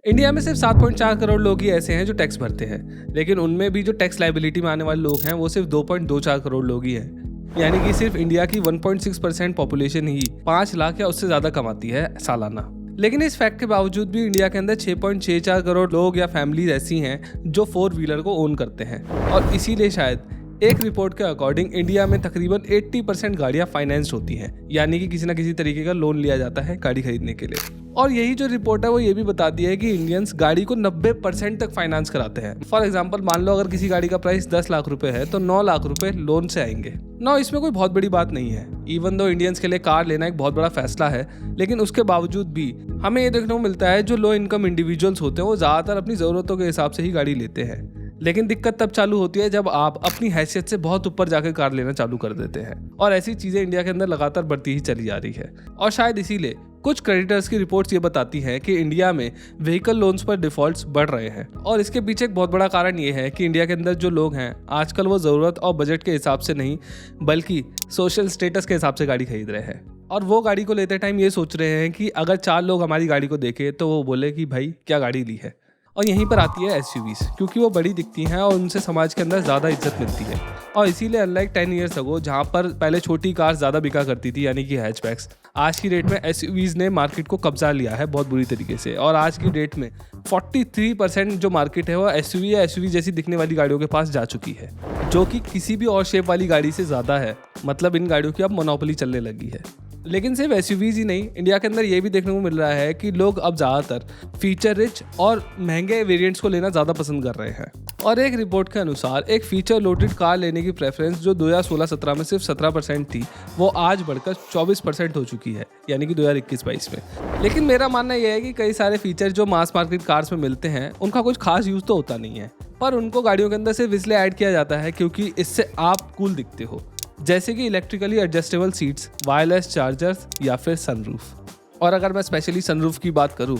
India में सिर्फ 7.4 करोड़ लोग ही ऐसे हैं जो टैक्स भरते हैं, लेकिन उनमें भी जो टैक्स लायबिलिटी में आने वाले लोग हैं वो सिर्फ 2.24 करोड़ लोग ही हैं। यानी कि सिर्फ इंडिया की 1.6% पॉपुलेशन ही 5 लाख या उससे ज़्यादा कमाती है सालाना। लेकिन इस फैक्ट के बावजूद भी इंडिया के अंदर 6.64 करोड़ लोग या फैमिलीज ऐसी हैं जो 4 व्हीलर को ओन करते हैं, और इसीलिए शायद एक रिपोर्ट के अकॉर्डिंग इंडिया में तकरीबन 80% गाड़ियां फाइनेंस्ड होती हैं, यानी कि किसी न किसी तरीके का लोन लिया जाता है गाड़ी खरीदने के लिए। और यही जो रिपोर्ट है वो ये भी बताती है कि इंडियंस गाड़ी को 90% तक फाइनेंस कराते हैं। फॉर एग्जांपल, मान लो अगर किसी गाड़ी का प्राइस 10 लाख रुपए है तो 9 लाख रुपए लोन से आएंगे। इसमें कोई बहुत बड़ी बात नहीं है। इवन दो इंडियंस के लिए कार लेना एक बहुत बड़ा फैसला है, लेकिन उसके बावजूद भी हमें ये देखने को मिलता है जो लो इनकम इंडिविजुअल्स होते हैं वो ज़्यादातर अपनी ज़रूरतों के हिसाब से ही गाड़ी लेते हैं। लेकिन दिक्कत तब चालू होती है जब आप अपनी हैसियत से बहुत ऊपर जाकर कार लेना चालू कर देते हैं, और ऐसी चीज़ें इंडिया के अंदर लगातार बढ़ती ही चली जा रही है। और शायद इसीलिए कुछ क्रेडिटर्स की रिपोर्ट्स ये बताती हैं कि इंडिया में व्हीकल लोन्स पर डिफॉल्ट्स बढ़ रहे हैं। और इसके पीछे एक बहुत बड़ा कारण ये है कि इंडिया के अंदर जो लोग हैं आजकल वो ज़रूरत और बजट के हिसाब से नहीं बल्कि सोशल स्टेटस के हिसाब से गाड़ी खरीद रहे हैं। और वो गाड़ी को लेते टाइम ये सोच रहे हैं कि अगर 4 लोग हमारी गाड़ी को देखें तो वो बोले कि भाई क्या गाड़ी ली है। और यहीं पर आती है SUVs, क्योंकि वो बड़ी दिखती हैं और उनसे समाज के अंदर ज़्यादा इज्जत मिलती है। और इसीलिए अनलाइक 10 ईयर्स अगो जहाँ पर पहले छोटी कार ज़्यादा बिका करती थी, यानी कि हैचबैक्स, आज की डेट में SUVs ने मार्केट को कब्जा लिया है बहुत बुरी तरीके से। और आज की डेट में 43% जो मार्केट है वो SUV या SUV जैसी दिखने वाली गाड़ियों के पास जा चुकी है, जो कि किसी भी और शेप वाली गाड़ी से ज़्यादा है। मतलब इन गाड़ियों की अब मोनोपोली चलने लगी है। लेकिन सिर्फ SUVs ही नहीं, इंडिया के अंदर ये भी देखने को मिल रहा है कि लोग अब ज़्यादातर फीचर रिच और महंगे वेरिएंट्स को लेना ज़्यादा पसंद कर रहे हैं। और एक रिपोर्ट के अनुसार एक फीचर लोडेड कार लेने की प्रेफरेंस जो 2016-17 में सिर्फ 17% थी, वो आज बढ़कर 24% हो चुकी है, यानी कि 2021-22 में। लेकिन मेरा मानना यह है कि कई सारे फीचर जो मास मार्केट कार्स में मिलते हैं उनका कुछ खास यूज़ तो होता नहीं है, पर उनको गाड़ियों के अंदर सिर्फ इसलिए ऐड किया जाता है क्योंकि इससे आप कूल दिखते हो, जैसे कि electrically adjustable seats, wireless chargers या फिर सनरूफ। और अगर मैं स्पेशली सनरूफ की बात करूं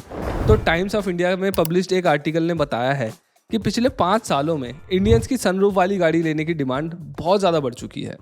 तो टाइम्स ऑफ इंडिया में पब्लिश्ड एक आर्टिकल ने बताया है कि पिछले 5 सालों में इंडियंस की सनरूफ वाली गाड़ी लेने की डिमांड बहुत ज़्यादा बढ़ चुकी है।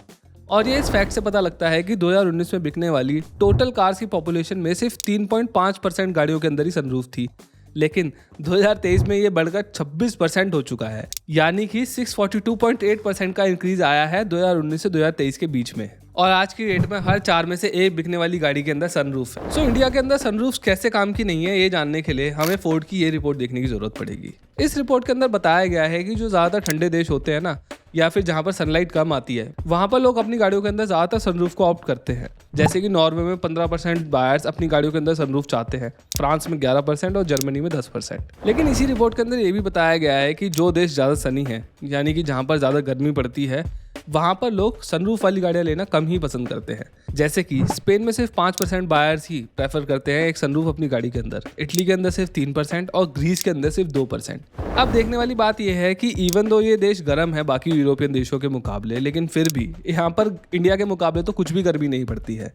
और ये इस फैक्ट से पता लगता है कि 2019 में बिकने वाली टोटल कार्स की पॉपुलेशन में सिर्फ 3.5% गाड़ियों के अंदर ही सनरूफ थी, लेकिन 2023 में ये बढ़कर 26% हो चुका है, यानी कि 642.8% का इंक्रीज आया है 2019 से 2023 के बीच में। और आज की डेट में हर 4 में से एक बिकने वाली गाड़ी के अंदर सनरूफ है। सो इंडिया के अंदर सनरूफ कैसे काम की नहीं है, ये जानने के लिए हमें फोर्ड की ये रिपोर्ट देखने की जरूरत पड़ेगी। इस रिपोर्ट के अंदर बताया गया है कि जो ज़्यादातर ठंडे देश होते हैं ना, या फिर जहाँ पर सनलाइट कम आती है, वहाँ पर लोग अपनी गाड़ियों के अंदर ज़्यादातर सनरूफ को ऑप्ट करते हैं। जैसे कि नॉर्वे में 15% बायर्स अपनी गाड़ियों के अंदर सनरूफ चाहते हैं, फ्रांस में 11% और जर्मनी में 10%। लेकिन इसी रिपोर्ट के अंदर ये भी बताया गया है कि जो देश ज़्यादा सनी है, यानी कि जहाँ पर ज़्यादा गर्मी पड़ती है, वहाँ पर लोग सनरूफ वाली गाड़ियाँ लेना कम ही पसंद करते हैं। जैसे कि स्पेन में सिर्फ 5% बायर्स ही प्रेफर करते हैं एक सनरूफ अपनी गाड़ी के अंदर, इटली के अंदर सिर्फ 3% और ग्रीस के अंदर सिर्फ 2%। अब देखने वाली बात यह है कि इवन दो ये देश गर्म है बाकी यूरोपियन देशों के मुकाबले, लेकिन फिर भी यहाँ पर इंडिया के मुकाबले तो कुछ भी गर्मी नहीं पड़ती है।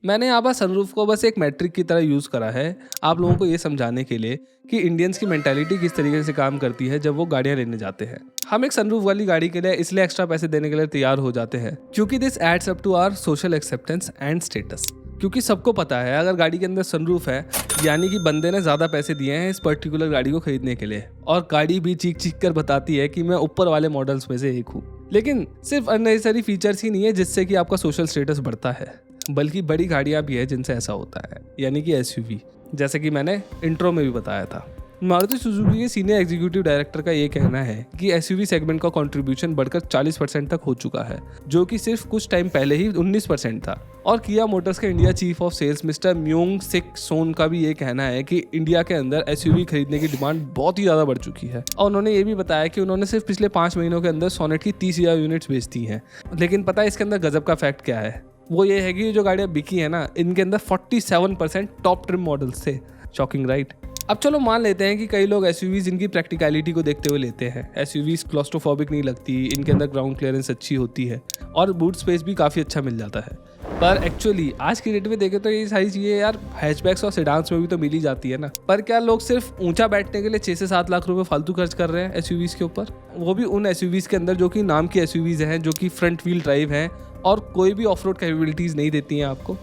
मैंने यहाँ पर सनरूफ को बस एक मैट्रिक की तरह यूज़ करा है आप लोगों को ये समझाने के लिए कि इंडियंस की मेंटालिटी किस तरीके से काम करती है जब वो गाड़ियाँ लेने जाते हैं। हम एक सनरूफ वाली गाड़ी के लिए इसलिए एक्स्ट्रा पैसे देने के लिए तैयार हो जाते हैं क्योंकि this adds up to our social acceptance and status. क्योंकि सबको पता है अगर गाड़ी के अंदर सनरूफ है, यानी कि बंदे ने ज़्यादा पैसे दिए हैं इस पर्टिकुलर गाड़ी को खरीदने के लिए, और गाड़ी भी चीख चीख कर बताती है कि मैं ऊपर वाले मॉडल्स में से एक हूँ। लेकिन सिर्फ अननेसेसरी फीचर्स ही नहीं है जिससे कि आपका सोशल स्टेटस बढ़ता है, बल्कि बड़ी गाड़ियाँ भी है जिनसे ऐसा होता है, यानी कि SUV, जैसे कि मैंने इंट्रो में भी बताया था। मारुति सुजुकी के सीनियर एग्जीक्यूटिव डायरेक्टर का ये कहना है कि SUV सेगमेंट का कंट्रीब्यूशन बढ़कर 40% तक हो चुका है, जो कि सिर्फ कुछ टाइम पहले ही 19% था। और किया मोटर्स के India chief of sales mister Myung Sik Son का भी ये कहना है कि इंडिया के अंदर SUV खरीदने की डिमांड बहुत ही ज़्यादा बढ़ चुकी है। और उन्होंने ये भी बताया कि उन्होंने सिर्फ पिछले 5 महीनों के अंदर सोनेट की 30,000 यूनिट्स बेच दी हैं। लेकिन पता है इसके अंदर गजब का फैक्ट क्या है? वो ये है कि जो गाड़ियाँ बिकी है ना, इनके अंदर 47% टॉप ट्रिम मॉडल्स थे। Shocking right? अब चलो मान लेते हैं कि कई लोग SUVs इनकी प्रैक्टिकलिटी को देखते हुए लेते हैं। SUVs क्लॉस्ट्रोफोबिक नहीं लगती, इनके अंदर ग्राउंड क्लियरेंस अच्छी होती है और बूट स्पेस भी काफ़ी अच्छा मिल जाता है। पर एक्चुअली आज की डेट में देखें तो ये सारी चीज़ें यार हैचबैक्स और सेडान्स में भी तो मिल ही जाती है ना। पर क्या लोग सिर्फ ऊंचा बैठने के लिए 6 से 7 लाख रुपए फालतू खर्च कर रहे हैं SUVs के ऊपर? वो भी उन SUVs के अंदर जो कि नाम की SUVs हैं, जो कि फ्रंट व्हील ड्राइव हैं और कोई भी ऑफ रोड कैपेबिलिटीज़ नहीं देती हैं आपको।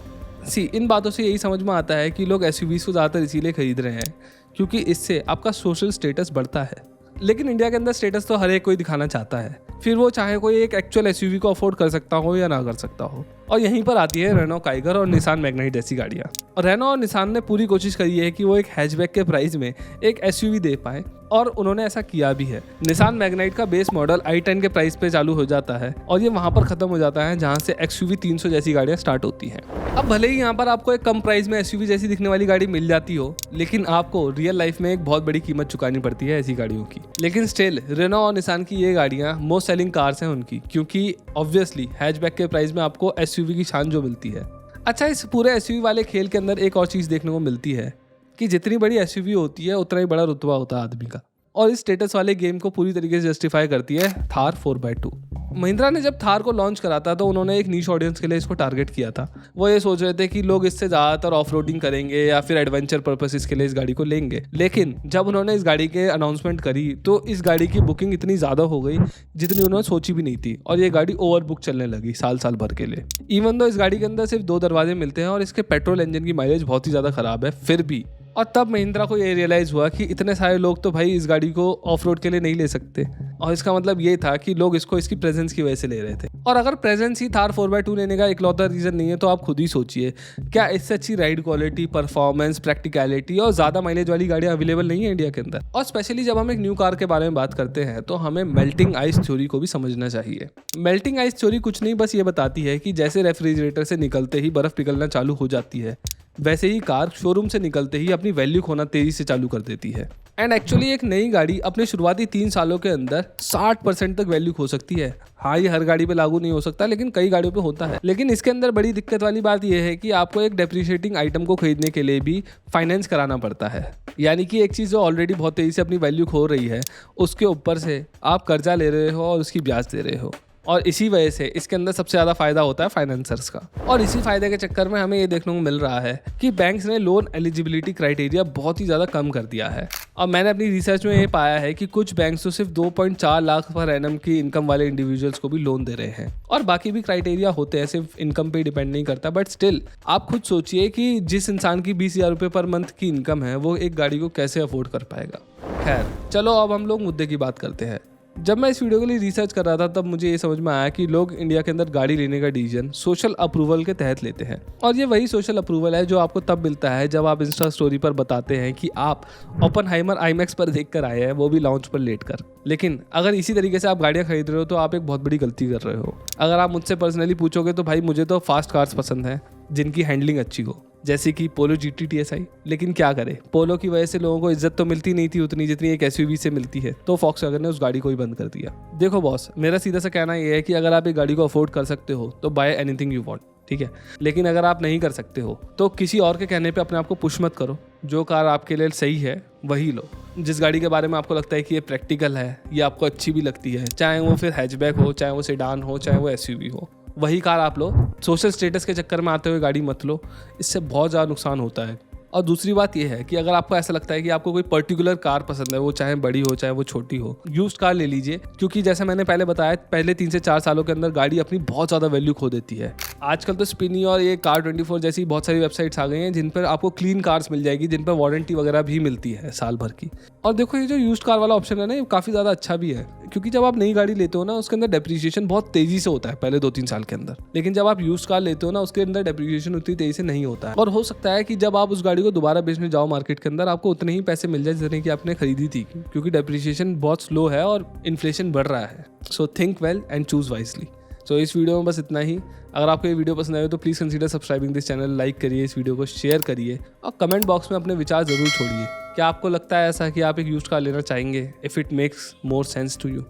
इन बातों से यही समझ में आता है कि लोग SUVs को ज़्यादातर इसीलिए खरीद रहे हैं क्योंकि इससे आपका सोशल स्टेटस बढ़ता है। लेकिन इंडिया के अंदर स्टेटस तो हर एक कोई दिखाना चाहता है, फिर वो चाहे कोई एक एक्चुअल एसयूवी को अफोर्ड कर सकता हो या ना कर सकता हो। और यहीं पर आती है रेनो काइगर और निसान मैग्नाइट जैसी गाड़ियाँ। और रेनो और निसान ने पूरी कोशिश करी है कि वो एक हैचबैक के प्राइस में एक एसयूवी दे पाए, और उन्होंने ऐसा किया भी है। निसान मैग्नाइट का बेस मॉडल i10 के प्राइस पे चालू हो जाता है और ये वहाँ पर खत्म हो जाता है जहाँ से XUV 300 जैसी गाड़ियाँ स्टार्ट होती हैं। अब भले ही यहाँ पर आपको एक कम प्राइस में SUV जैसी दिखने वाली गाड़ी मिल जाती हो, लेकिन आपको रियल लाइफ में एक बहुत बड़ी कीमत चुकानी पड़ती है ऐसी गाड़ियों की। लेकिन स्टिल रेनो और निसान की ये गाड़ियाँ मोस्ट सेलिंग कार्स हैं उनकी, क्योंकि ऑब्वियसली हैचबैक के प्राइस में आपको SUV की शान जो मिलती है। अच्छा, इस पूरे SUV वाले खेल के अंदर एक और चीज़ देखने को मिलती है कि जितनी बड़ी SUV होती है उतना ही बड़ा रुतबा होता है आदमी का, और इस स्टेटस वाले गेम को पूरी तरीके से जस्टिफाई करती है थार 4x2। महिंद्रा ने जब थार को लॉन्च करा था तो उन्होंने एक नीश ऑडियंस के लिए इसको टारगेट किया था। वो ये सोच रहे थे कि लोग इससे ज़्यादातर ऑफ रोडिंग करेंगे या फिर एडवेंचर पर्पसेस के लिए इस गाड़ी को लेंगे। लेकिन जब उन्होंने इस गाड़ी के अनाउंसमेंट करी तो इस गाड़ी की बुकिंग इतनी ज़्यादा हो गई जितनी उन्होंने सोची भी नहीं थी, और ये गाड़ी ओवर बुक चलने लगी साल भर के लिए। इवन दो इस गाड़ी के अंदर सिर्फ 2 दरवाजे मिलते हैं और इसके पेट्रोल इंजन की माइलेज बहुत ही ज़्यादा ख़राब है फिर भी। और तब महिंद्रा को ये रियलाइज़ हुआ कि इतने सारे लोग तो भाई इस गाड़ी को ऑफ रोड के लिए नहीं ले सकते, और इसका मतलब ये था कि लोग इसको इसकी प्रेजेंस की वजह से ले रहे थे। और अगर प्रेजेंस ही थार 4x2 लेने का इकलौता रीज़न नहीं है तो आप खुद ही सोचिए, क्या इससे अच्छी राइड क्वालिटी, परफॉर्मेंस, प्रैक्टिकलिटी और ज़्यादा माइलेज वाली गाड़ियाँ अवेलेबल नहीं है इंडिया के अंदर। और स्पेशली जब हम एक न्यू कार के बारे में बात करते हैं तो हमें मेल्टिंग आइस थ्योरी को भी समझना चाहिए। मेल्टिंग आइस थ्योरी कुछ नहीं, बस ये बताती है कि जैसे रेफ्रिजरेटर से निकलते ही बर्फ़ पिघलना चालू हो जाती है, वैसे ही कार शोरूम से निकलते ही अपनी वैल्यू खोना तेजी से चालू कर देती है। एंड एक्चुअली एक नई गाड़ी अपने शुरुआती 3 सालों के अंदर 60% तक वैल्यू खो सकती है। हाँ, ये हर गाड़ी पे लागू नहीं हो सकता, लेकिन कई गाड़ियों पे होता है। लेकिन इसके अंदर बड़ी दिक्कत वाली बात यह है कि आपको एक डेप्रिशिएटिंग आइटम को खरीदने के लिए भी फाइनेंस कराना पड़ता है। यानी कि एक चीज़ जो ऑलरेडी बहुत तेज़ी से अपनी वैल्यू खो रही है, उसके ऊपर से आप कर्जा ले रहे हो और उसकी ब्याज दे रहे हो। और इसी वजह से इसके अंदर सबसे ज़्यादा फ़ायदा होता है फाइनेंसर्स का। और इसी फ़ायदे के चक्कर में हमें ये देखने को मिल रहा है कि बैंक्स ने लोन एलिजिबिलिटी क्राइटेरिया बहुत ही ज़्यादा कम कर दिया है। और मैंने अपनी रिसर्च में ये पाया है कि कुछ बैंक्स तो सिर्फ 2.4 लाख पर एनम की इनकम वाले इंडिविजुअल्स को भी लोन दे रहे हैं। और बाकी भी क्राइटेरिया होते हैं, सिर्फ इनकम पे डिपेंड नहीं करता। बट स्टिल आप खुद सोचिए कि जिस इंसान की 20,000 रुपये पर मंथ की इनकम है वो एक गाड़ी को कैसे अफोर्ड कर पाएगा। खैर चलो, अब हम लोग मुद्दे की बात करते हैं। जब मैं इस वीडियो के लिए रिसर्च कर रहा था तब मुझे ये समझ में आया कि लोग इंडिया के अंदर गाड़ी लेने का डिसीजन सोशल अप्रूवल के तहत लेते हैं। और ये वही सोशल अप्रूवल है जो आपको तब मिलता है जब आप इंस्टा स्टोरी पर बताते हैं कि आप ओपेनहाइमर आईमैक्स पर देख कर आए हैं, वो भी लॉन्च पर लेट कर। लेकिन अगर इसी तरीके से आप गाड़ियाँ खरीद रहे हो तो आप एक बहुत बड़ी गलती कर रहे हो। अगर आप मुझसे पर्सनली पूछोगे तो भाई मुझे तो फास्ट कार्स पसंद है जिनकी हैंडलिंग अच्छी हो, जैसे कि पोलो GT TSI। लेकिन क्या करें, पोलो की वजह से लोगों को इज्जत तो मिलती नहीं थी उतनी जितनी एक SUV से मिलती है, तो फॉक्सवैगन ने उस गाड़ी को ही बंद कर दिया। देखो बॉस, मेरा सीधा सा कहना ये है कि अगर आप एक गाड़ी को अफोर्ड कर सकते हो तो बाय एनीथिंग यू वांट, ठीक है। लेकिन अगर आप नहीं कर सकते हो तो किसी और के कहने पे अपने आप को पुश मत करो। जो कार आपके लिए सही है वही लो। जिस गाड़ी के बारे में आपको लगता है कि ये प्रैक्टिकल है, ये आपको अच्छी भी लगती है, चाहे वो फिर हैचबैक हो, चाहे वो सेडान हो, चाहे वो SUV हो, वही कार आप लो। सोशल स्टेटस के चक्कर में आते हुए गाड़ी मत लो, इससे बहुत ज़्यादा नुकसान होता है। और दूसरी बात यह है कि अगर आपको ऐसा लगता है कि आपको कोई पर्टिकुलर कार पसंद है, वो चाहे बड़ी हो चाहे वो छोटी हो, यूज्ड कार ले लीजिए। क्योंकि जैसे मैंने पहले बताया, पहले 3 से 4 सालों के अंदर गाड़ी अपनी बहुत ज़्यादा वैल्यू खो देती है। आजकल तो स्पिनी और ये कार24 जैसी बहुत सारी वेबसाइट्स आ गई हैं जिन पर आपको क्लीन कार्स मिल जाएगी, जिन पर वारंटी वगैरह भी मिलती है साल भर की। और देखो, ये जो यूज्ड कार वाला ऑप्शन है ना, ये काफ़ी ज़्यादा अच्छा भी है, क्योंकि जब आप नई गाड़ी लेते हो ना उसके अंदर डेप्रिसिएशन बहुत तेज़ी से होता है पहले 2-3 साल के अंदर। लेकिन जब आप यूज्ड कार लेते हो ना उसके अंदर डेप्रिसिएशन उतनी तेज़ी से नहीं होता है। और हो सकता है कि जब आप उस गाड़ी को दोबारा बेचने जाओ मार्केट के अंदर, आपको उतने ही पैसे मिल जाए जितने की आपने खरीदी थी, क्योंकि डेप्रिसिएशन बहुत स्लो है और इन्फ्लेशन बढ़ रहा है। So think well and choose wisely. So इस वीडियो में बस इतना ही। अगर आपको ये वीडियो पसंद आए तो please consider subscribing this channel, like करिए, इस वीडियो को शेयर करिए और कमेंट बॉक्स में अपने विचार ज़रूर छोड़िए। क्या आपको लगता है ऐसा कि आप एक यूज्ड कार लेना चाहेंगे? If it makes more sense to you.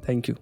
Thank you.